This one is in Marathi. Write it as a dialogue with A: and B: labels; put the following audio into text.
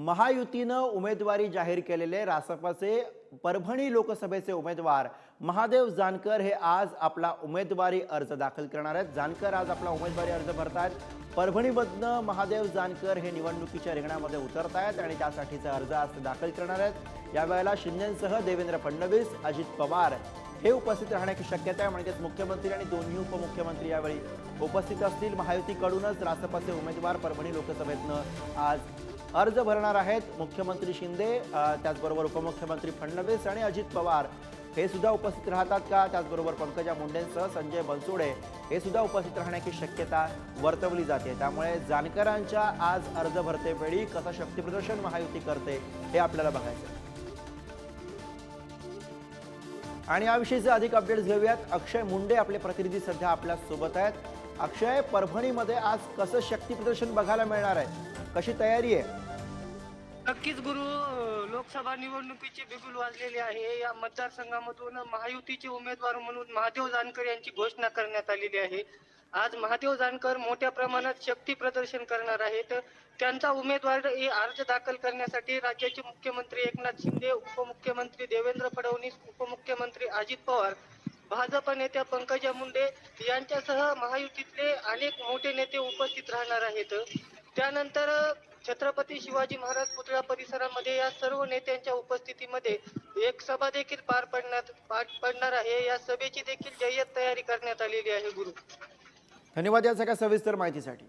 A: महायुतीनं उमेदवारी जाहीर केलेले रासपचे परभणी लोकसभेचे उमेदवार महादेव जानकर हे आज आपला उमेदवारी अर्ज दाखल करणार आहेत। जानकर आज आपला उमेदवारी अर्ज भरतायत। परभणीमधनं महादेव जानकर हे निवडणुकीच्या रिंगणामध्ये उतरतायत आणि त्यासाठीचा अर्ज आज ते दाखल करणार आहेत। यावेळेला शिंदेंसह देवेंद्र फडणवीस, अजित पवार हे उपस्थित राहण्याची शक्यता आहे। म्हणजे मुख्यमंत्री आणि दोन्ही उपमुख्यमंत्री यावेळी उपस्थित असतील। महायुतीकडूनच रासपचे उमेदवार परभणी लोकसभेतनं आज अर्ज भरणार आहेत। मुख्यमंत्री शिंदे, त्याचबरोबर उपमुख्यमंत्री फडणवीस आणि अजित पवार हे सुद्धा उपस्थित राहतात का? त्याचबरोबर पंकजा मुंडेंसह संजय बनसोडे हे सुद्धा उपस्थित राहण्याची शक्यता वर्तवली जाते। त्यामुळे जानकरांच्या आज अर्ज भरते वेळी कसं शक्तीप्रदर्शन महायुती करते हे आपल्याला बघायचं आहे। आणि याविषयीचे अधिक अपडेट्स घेऊयात। अक्षय मुंडे आपले प्रतिनिधी सध्या आपल्या सोबत आहेत। अक्षय, परभणीमध्ये आज कसं शक्तीप्रदर्शन बघायला मिळणार आहे? कशी तयारी आहे?
B: नक्कीच गुरु, लोकसभा निवडणुकीची बिगुल वाजलेली आहे। या मतदारसंघामधून महायुतीचे उमेदवार म्हणून महादेव जानकर यांची घोषणा करण्यात आलेली आहे। आज महादेव जानकर मोठ्या प्रमाणात शक्ती प्रदर्शन करणार आहेत। त्यांचा उमेदवारी अर्ज दाखल करण्यासाठी राज्याचे मुख्यमंत्री एकनाथ शिंदे, उपमुख्यमंत्री देवेंद्र फडणवीस, उपमुख्यमंत्री अजित पवार, भाजप नेत्या पंकजा मुंडे यांच्यासह महायुतीतले अनेक मोठे नेते उपस्थित राहणार आहेत। त्यानंतर छत्रपती शिवाजी महाराज पुतळा परिसरामध्ये या सर्व नेत्यांच्या उपस्थितीमध्ये एक सभा देखील पार पडणार आहे। या सभेची देखील जय्यत तयारी करण्यात आलेली आहे गुरु।
A: धन्यवाद या सगळ्या सविस्तर माहितीसाठी।